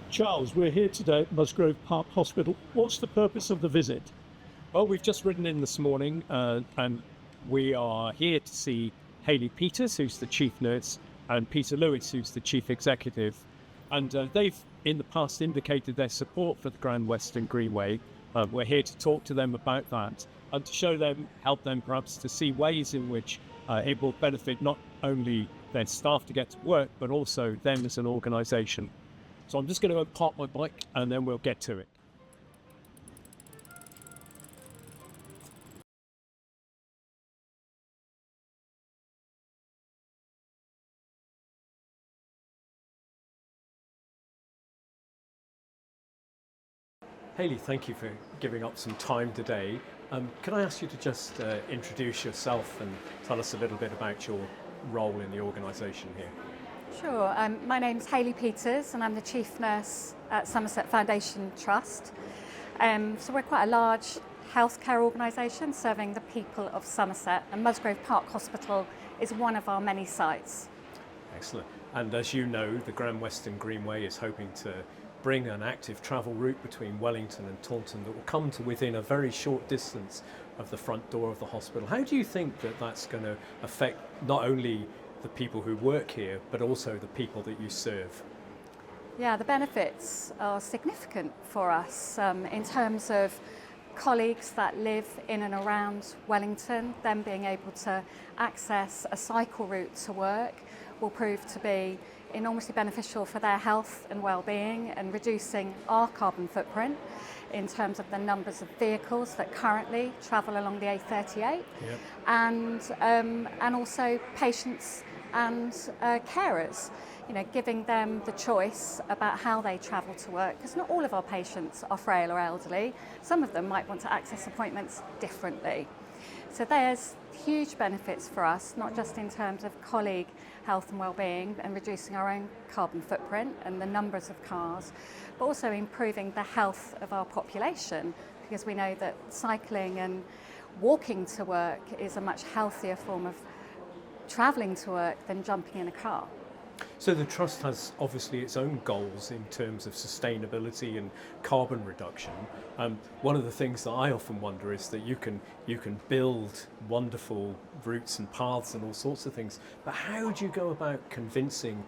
Charles, we're here today at Musgrove Park Hospital. What's the purpose of the visit? Well, we've just ridden in this morning and we are here to see Hayley Peters, who's the chief nurse, and Peter Lewis, who's the chief executive. And they've in the past indicated their support for the Grand Western Greenway. We're here to talk to them about that and to show them, help them perhaps to see ways in which it will benefit not only their staff to get to work, but also them as an organisation. So I'm just going to go park my bike and then we'll get to it. Hayley, thank you for giving up some time today. Can I ask you to just introduce yourself and tell us a little bit about your role in the organisation here? Sure. My name's Hayley Peters and I'm the Chief Nurse at Somerset Foundation Trust. So we're quite a large healthcare organisation serving the people of Somerset, and Musgrove Park Hospital is one of our many sites. Excellent. And as you know, the Grand Western Greenway is hoping to bring an active travel route between Wellington and Taunton that will come to within a very short distance of the front door of the hospital. How do you think that that's going to affect not only the people who work here, but also the people that you serve? Yeah, the benefits are significant for us in terms of colleagues that live in and around Wellington. Them being able to access a cycle route to work will prove to be enormously beneficial for their health and well-being, and reducing our carbon footprint in terms of the numbers of vehicles that currently travel along the A38. Yep. And also patients and carers, giving them the choice about how they travel to work, because not all of our patients are frail or elderly. Some of them might want to access appointments differently. So there's huge benefits for us, not just in terms of colleague health and well-being and reducing our own carbon footprint and the numbers of cars, but also improving the health of our population, because we know that cycling and walking to work is a much healthier form of travelling to work than jumping in a car. So the Trust has obviously its own goals in terms of sustainability and carbon reduction. One of the things that I often wonder is that you can build wonderful routes and paths and all sorts of things, but how do you go about convincing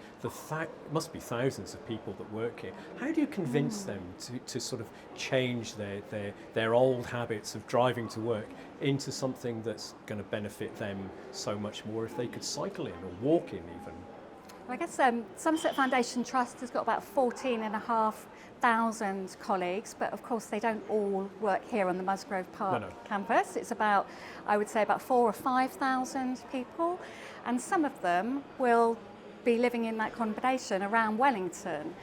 must be thousands of people that work here, how do you convince them to sort of change their old habits of driving to work into something that's going to benefit them so much more if they could cycle in or walk in even? I guess Somerset Foundation Trust has got about 14,500 colleagues, but of course they don't all work here on the Musgrove Park campus. It's about, I would say, about 4,000 or 5,000 people, and some of them will be living in that combination around Wellington.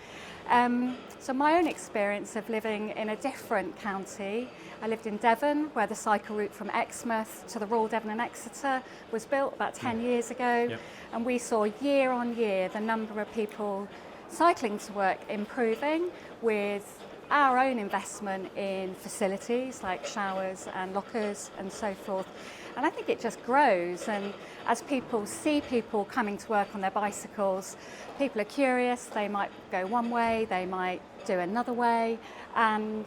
So my own experience of living in a different county, I lived in Devon, where the cycle route from Exmouth to the Royal Devon and Exeter was built about 10 years ago. Yep. And we saw year on year the number of people cycling to work improving, with our own investment in facilities like showers and lockers and so forth. And I think it just grows, and as people see people coming to work on their bicycles, people are curious. They might go one way, they might do another way, and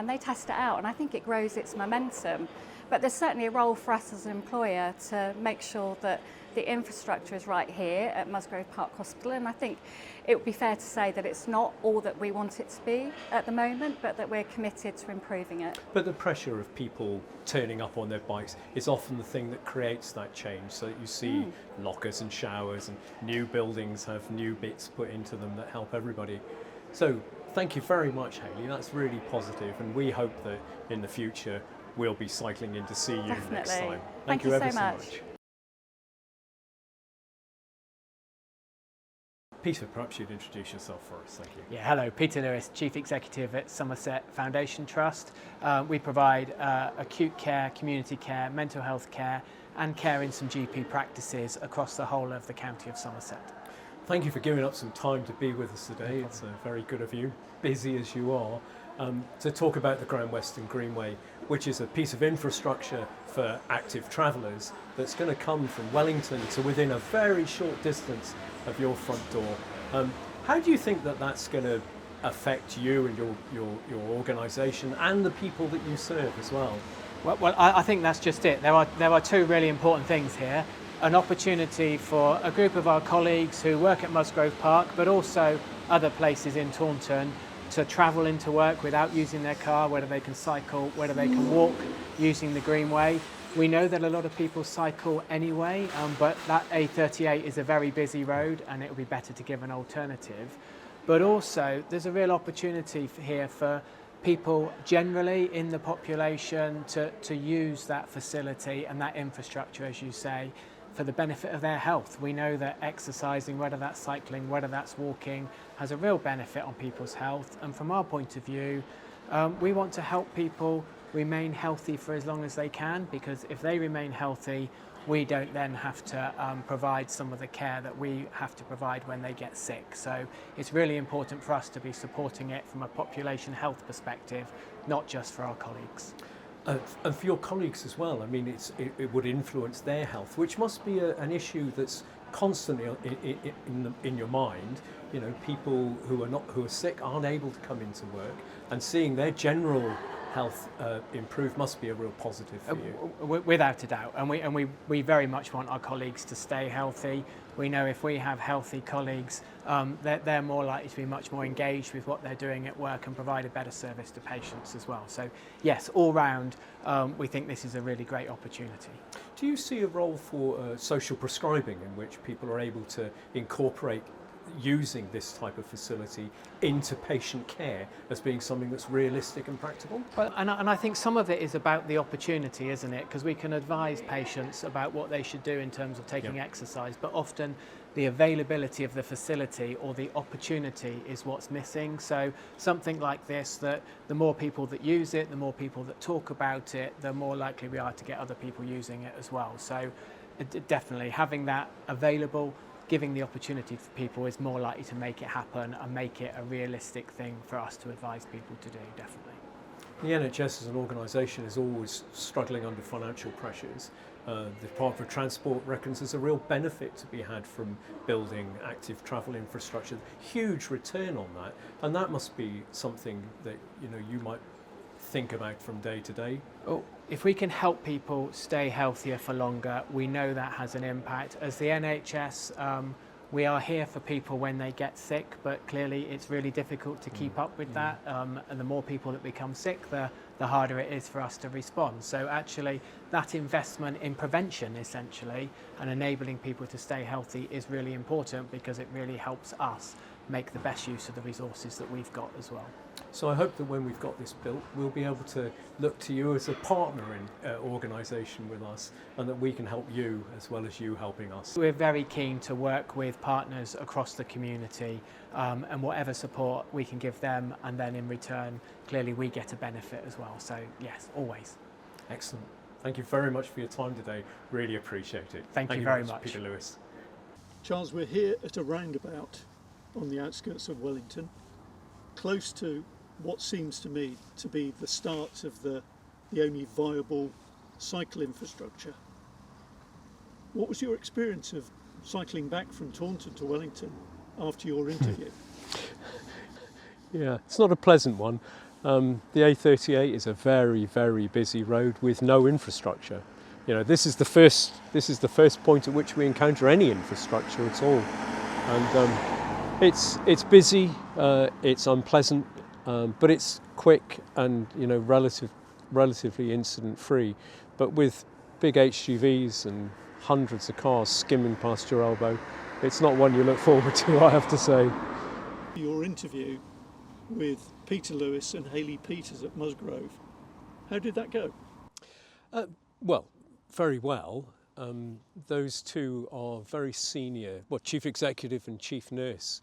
they test it out, and I think it grows its momentum. But there's certainly a role for us as an employer to make sure that the infrastructure is right here at Musgrove Park Hospital, and I think it would be fair to say that it's not all that we want it to be at the moment, but that we're committed to improving it. But the pressure of people turning up on their bikes is often the thing that creates that change, so that you see lockers and showers, and new buildings have new bits put into them that help everybody. So thank you very much, Hayley. That's really positive, and we hope that in the future we'll be cycling in to see you next time. Thank you ever so much. Peter, perhaps you'd introduce yourself for us. Thank you. Yeah, hello, Peter Lewis, Chief Executive at Somerset Foundation Trust. We provide acute care, community care, mental health care, and care in some GP practices across the whole of the county of Somerset. Thank you for giving up some time to be with us today. It's very good of you, busy as you are, to talk about the Grand Western Greenway, which is a piece of infrastructure for active travellers that's going to come from Wellington to within a very short distance of your front door. How do you think that that's going to affect you and your organisation and the people that you serve as well? Well, I think that's just it. There are two really important things here. An opportunity for a group of our colleagues who work at Musgrove Park, but also other places in Taunton, to travel into work without using their car, whether they can cycle, whether they can walk using the Greenway. We know that a lot of people cycle anyway, but that A38 is a very busy road and it would be better to give an alternative. But also there's a real opportunity here for people generally in the population to use that facility and that infrastructure, as you say, for the benefit of their health. We know that exercising, whether that's cycling, whether that's walking, has a real benefit on people's health. And from our point of view, we want to help people remain healthy for as long as they can, because if they remain healthy, we don't then have to provide some of the care that we have to provide when they get sick. So it's really important for us to be supporting it from a population health perspective, not just for our colleagues. And for your colleagues as well. I mean, it would influence their health, which must be an issue that's constantly in your mind. You know, people who are sick aren't able to come into work, and seeing their general health improve must be a real positive for you. Without a doubt, and we very much want our colleagues to stay healthy. We know if we have healthy colleagues, they're more likely to be much more engaged with what they're doing at work and provide a better service to patients as well. So yes, all round, we think this is a really great opportunity. Do you see a role for social prescribing in which people are able to incorporate using this type of facility into patient care as being something that's realistic and practical? Well, and I think some of it is about the opportunity, isn't it? Because we can advise patients about what they should do in terms of taking exercise, but often the availability of the facility or the opportunity is what's missing. So something like this, that the more people that use it, the more people that talk about it, the more likely we are to get other people using it as well. So definitely having that available, giving the opportunity for people is more likely to make it happen and make it a realistic thing for us to advise people to do, definitely. The NHS as an organisation is always struggling under financial pressures. The Department for Transport reckons there's a real benefit to be had from building active travel infrastructure, huge return on that, and that must be something that you might think about from day to day. Oh, if we can help people stay healthier for longer, we know that has an impact. As the NHS, we are here for people when they get sick, but clearly it's really difficult to keep up with that. And the more people that become sick, the harder it is for us to respond. So actually, that investment in prevention, essentially, and enabling people to stay healthy is really important, because it really helps us make the best use of the resources that we've got as well. So I hope that when we've got this built, we'll be able to look to you as a partner in organisation with us, and that we can help you as well as you helping us. We're very keen to work with partners across the community, and whatever support we can give them, and then in return, clearly we get a benefit as well. So yes, always. Excellent. Thank you very much for your time today. Really appreciate it. Thank you very much, Peter Lewis. Charles, we're here at a roundabout on the outskirts of Wellington, close to what seems to me to be the start of the only viable cycle infrastructure. What was your experience of cycling back from Taunton to Wellington after your interview? Yeah, it's not a pleasant one. The A38 is a very, very busy road with no infrastructure. This is the first point at which we encounter any infrastructure at all, and it's busy, it's unpleasant, but it's quick and relatively incident free. But with big HGVs and hundreds of cars skimming past your elbow, it's not one you look forward to, I have to say. Your interview with Peter Lewis and Hayley Peters at Musgrove, how did that go? Well, very well. Those two are very senior, chief executive and chief nurse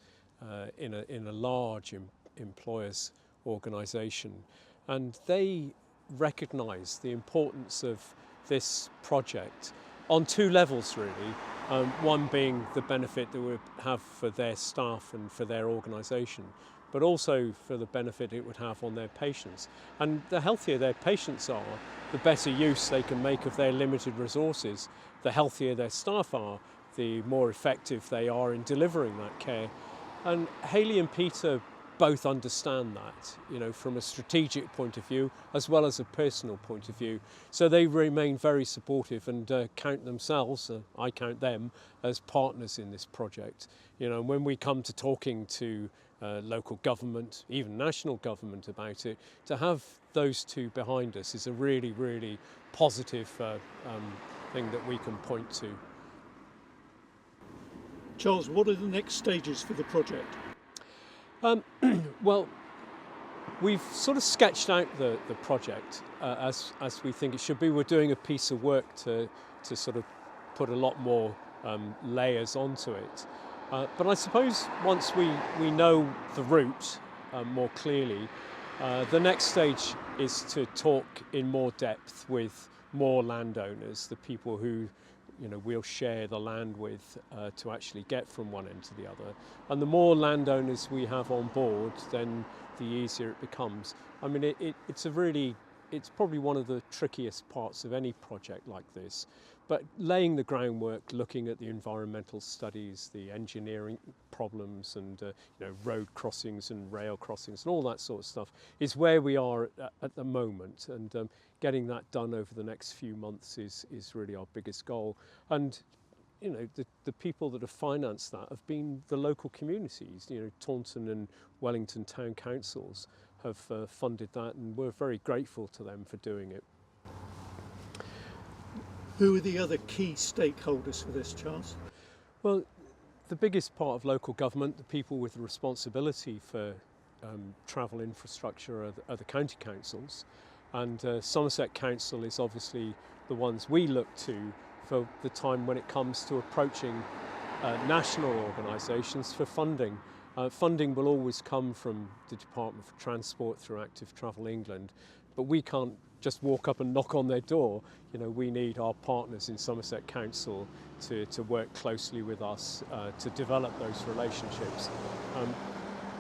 in a large employers organisation, and they recognise the importance of this project on two levels really. One being the benefit that it would have for their staff and for their organisation, but also for the benefit it would have on their patients. And the healthier their patients are, the better use they can make of their limited resources. The healthier their staff are, the more effective they are in delivering that care. And Hayley and Peter both understand that, you know, from a strategic point of view as well as a personal point of view. So they remain very supportive and count themselves, I count them, as partners in this project. You know, when we come to talking to local government, even national government about it, to have those two behind us is a really, really positive thing that we can point to. Charles, what are the next stages for the project? Well, we've sort of sketched out the project as we think it should be. We're doing a piece of work to sort of put a lot more layers onto it. But I suppose once we know the route more clearly, the next stage is to talk in more depth with more landowners, the people who, you know, we'll share the land with to actually get from one end to the other. And the more landowners we have on board, then the easier it becomes. I mean, it's probably one of the trickiest parts of any project like this. But laying the groundwork, looking at the environmental studies, the engineering problems and you know, road crossings and rail crossings and all that sort of stuff is where we are at the moment. And getting that done over the next few months is really our biggest goal. And you know, the people that have financed that have been the local communities. You know, Taunton and Wellington town councils have funded that, and we're very grateful to them for doing it. Who are the other key stakeholders for this, Charles? Well, the biggest part of local government, the people with the responsibility for travel infrastructure are the county councils, and Somerset Council is obviously the ones we look to for the time when it comes to approaching national organisations for funding. Funding will always come from the Department for Transport through Active Travel England, but we can't just walk up and knock on their door. You know, we need our partners in Somerset Council to work closely with us to develop those relationships.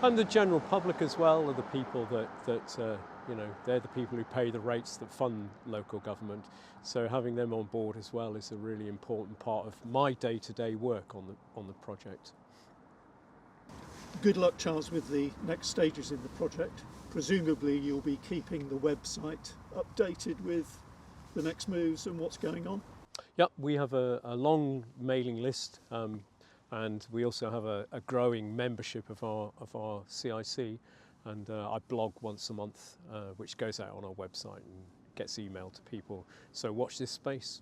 And the general public as well are the people that you know, they're the people who pay the rates that fund local government. So having them on board as well is a really important part of my day-to-day work on the project. Good luck, Charles, with the next stages in the project. Presumably you'll be keeping the website updated with the next moves and what's going on? Yep, we have a long mailing list and we also have a growing membership of our CIC, and I blog once a month which goes out on our website and gets emailed to people. So watch this space.